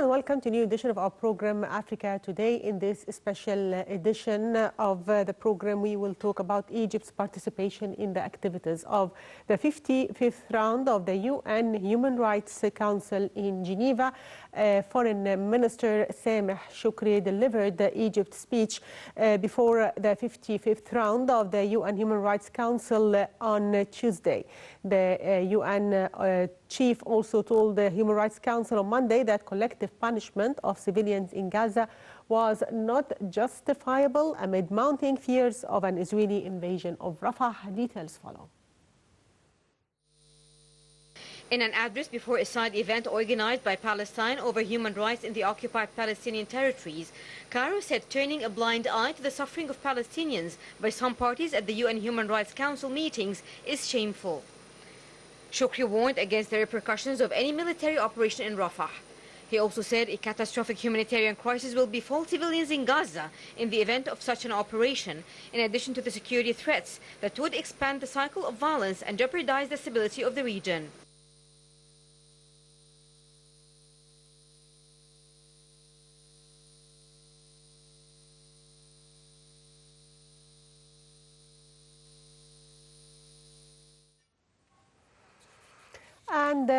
and welcome to a new edition of our program Africa Today. In this special edition of the program, we will talk about Egypt's participation in the activities of the 55th round of the UN Human Rights Council in Geneva. Foreign Minister Sameh Shoukry delivered the Egypt speech before the 55th round of the UN Human Rights Council on Tuesday. The UN chief also told the Human Rights Council on Monday that collective punishment of civilians in Gaza was not justifiable amid mounting fears of an Israeli invasion of Rafah. Details follow. In an address before a side event organized by Palestine over human rights in the occupied Palestinian territories, Cairo said turning a blind eye to the suffering of Palestinians by some parties at the UN Human Rights Council meetings is shameful. Shoukry warned against the repercussions of any military operation in Rafah. He also said a catastrophic humanitarian crisis will befall civilians in Gaza in the event of such an operation, in addition to the security threats that would expand the cycle of violence and jeopardize the stability of the region. And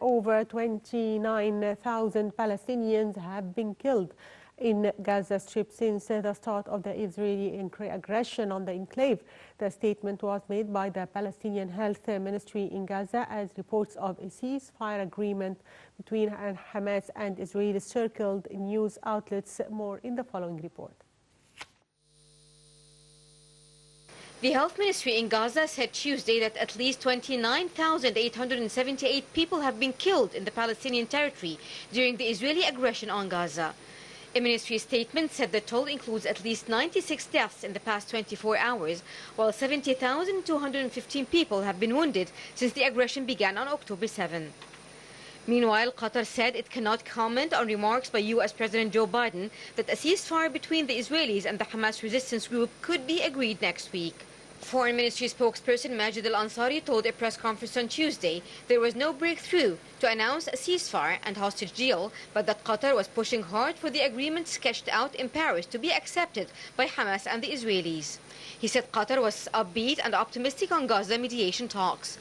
over 29,000 Palestinians have been killed in Gaza Strip since the start of the Israeli aggression on the enclave. The statement was made by the Palestinian Health Ministry in Gaza as reports of a ceasefire agreement between Hamas and Israel circled news outlets. More in the following report. The Health Ministry in Gaza said Tuesday that at least 29,878 people have been killed in the Palestinian territory during the Israeli aggression on Gaza. A ministry statement said the toll includes at least 96 deaths in the past 24 hours, while 70,215 people have been wounded since the aggression began on October 7. Meanwhile, Qatar said it cannot comment on remarks by U.S. President Joe Biden that a ceasefire between the Israelis and the Hamas resistance group could be agreed next week. Foreign Ministry spokesperson Majid al-Ansari told a press conference on Tuesday there was no breakthrough to announce a ceasefire and hostage deal, but that Qatar was pushing hard for the agreement sketched out in Paris to be accepted by Hamas and the Israelis. He said Qatar was upbeat and optimistic on Gaza mediation talks.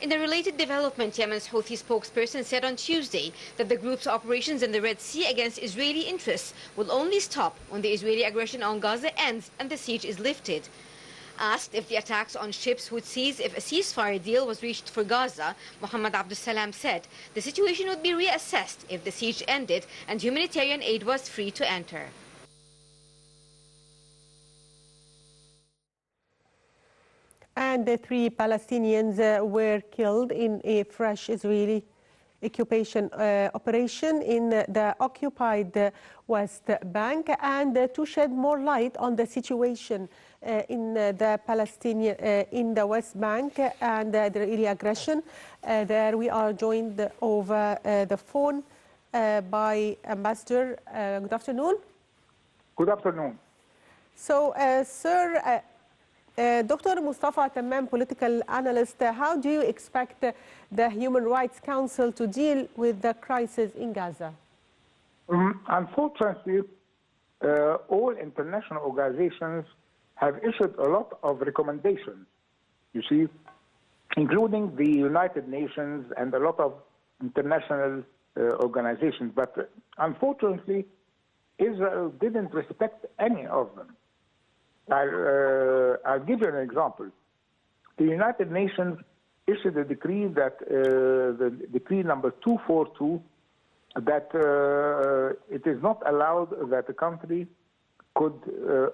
In a related development, Yemen's Houthi spokesperson said on Tuesday that the group's operations in the Red Sea against Israeli interests will only stop when the Israeli aggression on Gaza ends and the siege is lifted. Asked if the attacks on ships would cease if a ceasefire deal was reached for Gaza, Mohammed Abdul Salam said the situation would be reassessed if the siege ended and humanitarian aid was free to enter. And the 3 Palestinians were killed in a fresh Israeli occupation operation in the occupied West Bank. And to shed more light on the situation in the Palestinian in the West Bank and the Israeli aggression, there we are joined over the phone by Ambassador. Good afternoon. Good afternoon. So, sir, Dr. Mostafa Tamaam, political analyst, how do you expect the Human Rights Council to deal with the crisis in Gaza? Unfortunately, all international organizations have issued a lot of recommendations, you see, including the United Nations and a lot of international organizations. But unfortunately, Israel didn't respect any of them. I'll give you an example. The United Nations issued a decree that, the decree number 242, that it is not allowed that a country could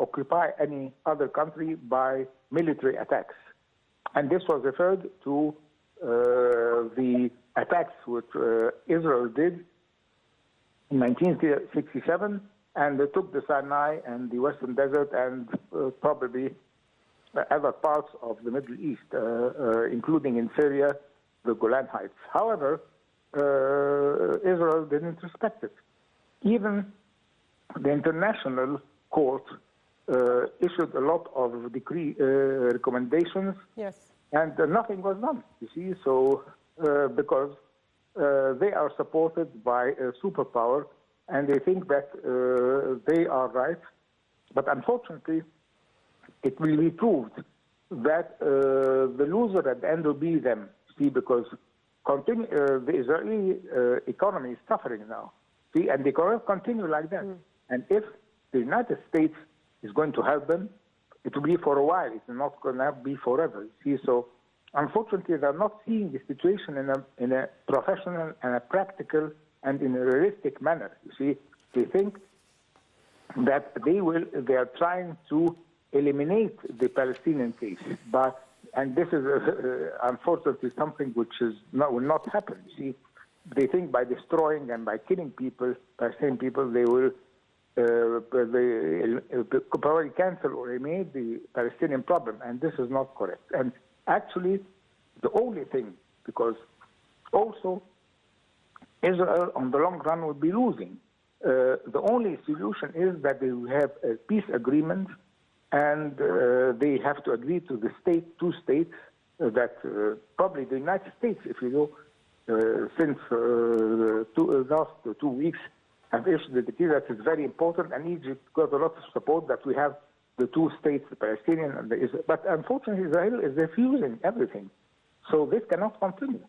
occupy any other country by military attacks. And this was referred to the attacks which Israel did in 1967, and they took the Sinai and the Western Desert and probably other parts of the Middle East, including in Syria, the Golan Heights. However, Israel didn't respect it. Even the International Court issued a lot of decree recommendations, yes, and nothing was done, you see, so because they are supported by a superpower, and they think that they are right. But unfortunately, it will be proved that the loser at the end will be them. See, because the Israeli economy is suffering now. See, and they will continue like that. And if the United States is going to help them, it will be for a while. It's not going to be forever. See, so unfortunately, they're not seeing the situation in a professional and a practical and in a realistic manner. You see, they think that they are trying to eliminate the Palestinian case, and this is unfortunately something which will not happen. You see, they think by destroying and by killing people, Palestinian people, they will probably cancel or eliminate the Palestinian problem, and this is not correct. And actually, the only thing, because also Israel on the long run will be losing. The only solution is that they will have a peace agreement, and they have to agree to the two states that probably the United States, if you know, since last 2 weeks, have issued a decree that is very important, and Egypt got a lot of support that we have the two states, the Palestinian and the Israel. But unfortunately, Israel is refusing everything. So this cannot continue.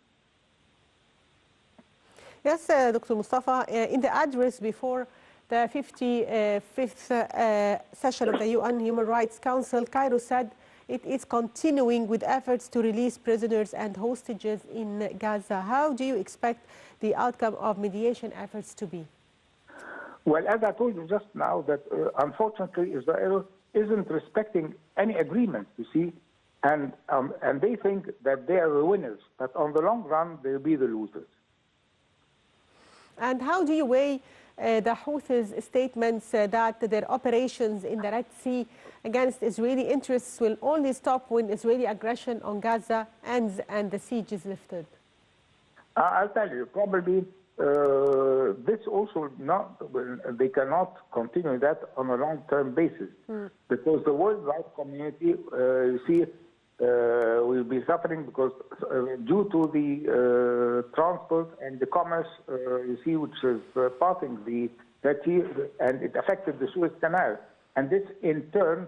Yes, Dr. Mostafa, in the address before the 55th session of the UN Human Rights Council, Cairo said it is continuing with efforts to release prisoners and hostages in Gaza. How do you expect the outcome of mediation efforts to be? Well, as I told you just now, that unfortunately Israel isn't respecting any agreement, you see, and they think that they are the winners, but on the long run, they'll be the losers. And how do you weigh the Houthis' statements that their operations in the Red Sea against Israeli interests will only stop when Israeli aggression on Gaza ends and the siege is lifted? I'll tell you, probably this also they cannot continue that on a long-term basis because the worldwide community, you see, will be suffering because due to the transport and the commerce, you see, which is passing the Red Sea, and it affected the Suez Canal. And this, in turn,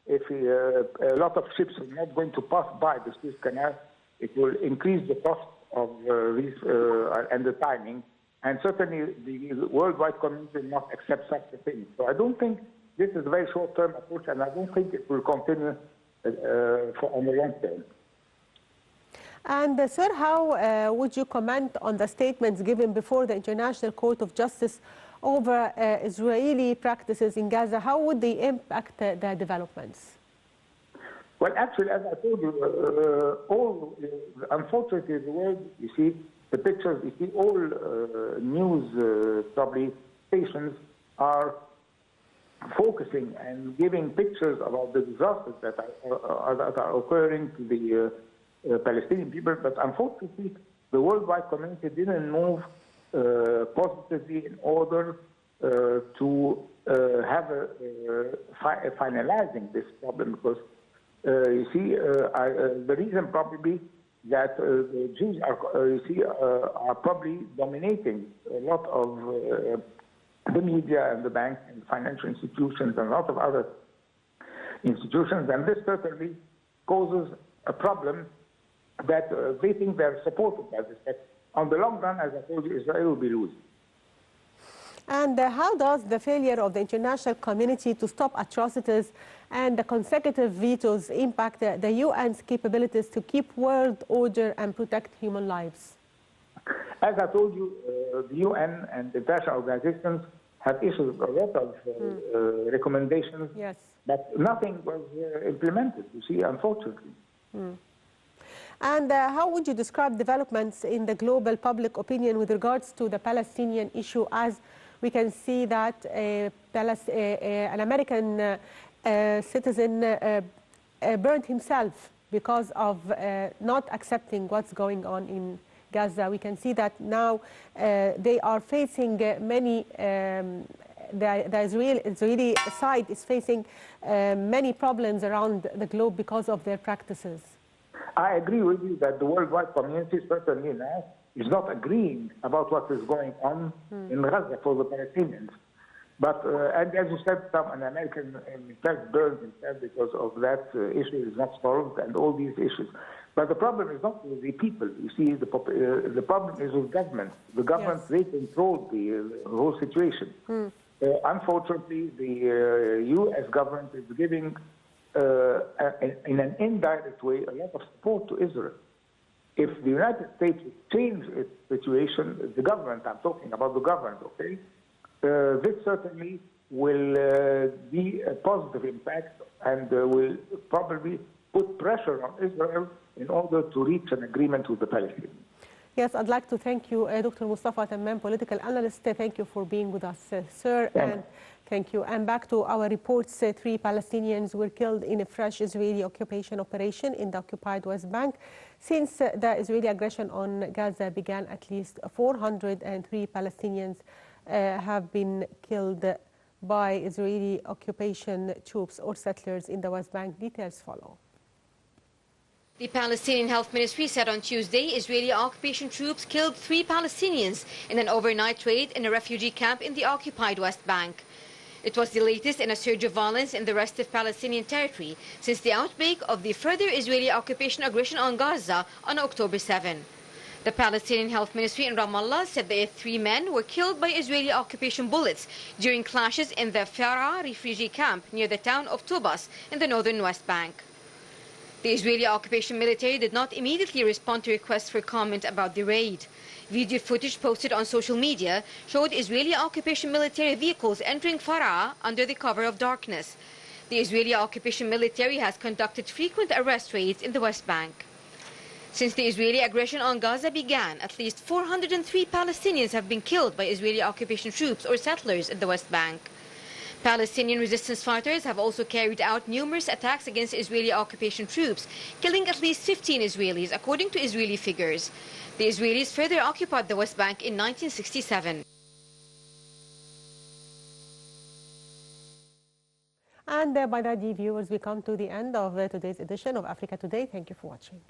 if a lot of ships are not going to pass by the Suez Canal, it will increase the cost of and the timing. And certainly, the worldwide community will not accept such a thing. So I don't think this is a very short-term approach, and I don't think it will continue on the long term. And sir, how would you comment on the statements given before the International Court of Justice over Israeli practices in Gaza? How would they impact the developments? Well, actually, as I told you, unfortunately, the world, you see, the pictures, you see, all news probably stations are focusing and giving pictures about the disasters that are occurring to the Palestinian people, but unfortunately, the worldwide community didn't move positively in order to have finalizing this problem, because you see, the reason probably that the Jews are probably dominating a lot of the media and the banks and financial institutions and a lot of other institutions, and this certainly causes a problem that they think they're supported by this. But on the long run, as I told you, Israel will be losing. And how does the failure of the international community to stop atrocities and the consecutive vetoes impact the UN's capabilities to keep world order and protect human lives? As I told you, the UN and the international organizations have issued a lot of recommendations, yes, but nothing was implemented, you see, unfortunately. And how would you describe developments in the global public opinion with regards to the Palestinian issue, as we can see that an American citizen burned himself because of not accepting what's going on in Gaza? We can see that now they are facing many, the Israeli side is facing many problems around the globe because of their practices. I agree with you that the worldwide community certainly now is not agreeing about what is going on in Gaza for the Palestinians. But and as you said, an American, in fact, burned himself because of that issue is not solved and all these issues. But the problem is not with the people. You see, the problem is with government. The government, yes, they control the whole situation. Unfortunately, the U.S. government is giving, in an indirect way, a lot of support to Israel. If the United States would change its situation, the government, I'm talking about the government, okay, this certainly will be a positive impact and will probably put pressure on Israel in order to reach an agreement with the Palestinians. Yes, I'd like to thank you, Dr. Mostafa Tamaam, political analyst. Thank you for being with us, sir. And thank you. And back to our reports, 3 Palestinians were killed in a fresh Israeli occupation operation in the occupied West Bank. Since the Israeli aggression on Gaza began, at least 403 Palestinians have been killed by Israeli occupation troops or settlers in the West Bank. Details follow. The Palestinian Health Ministry said on Tuesday Israeli occupation troops killed 3 Palestinians in an overnight raid in a refugee camp in the occupied West Bank. It was the latest in a surge of violence in the rest of Palestinian territory since the outbreak of the further Israeli occupation aggression on Gaza on October 7. The Palestinian Health Ministry in Ramallah said that 3 men were killed by Israeli occupation bullets during clashes in the Farah refugee camp near the town of Tubas in the northern West Bank. The Israeli occupation military did not immediately respond to requests for comment about the raid. Video footage posted on social media showed Israeli occupation military vehicles entering Farah under the cover of darkness. The Israeli occupation military has conducted frequent arrest raids in the West Bank. Since the Israeli aggression on Gaza began, at least 403 Palestinians have been killed by Israeli occupation troops or settlers in the West Bank. Palestinian resistance fighters have also carried out numerous attacks against Israeli occupation troops, killing at least 15 Israelis, according to Israeli figures. The Israelis further occupied the West Bank in 1967. And by that, dear viewers, we come to the end of today's edition of Africa Today. Thank you for watching.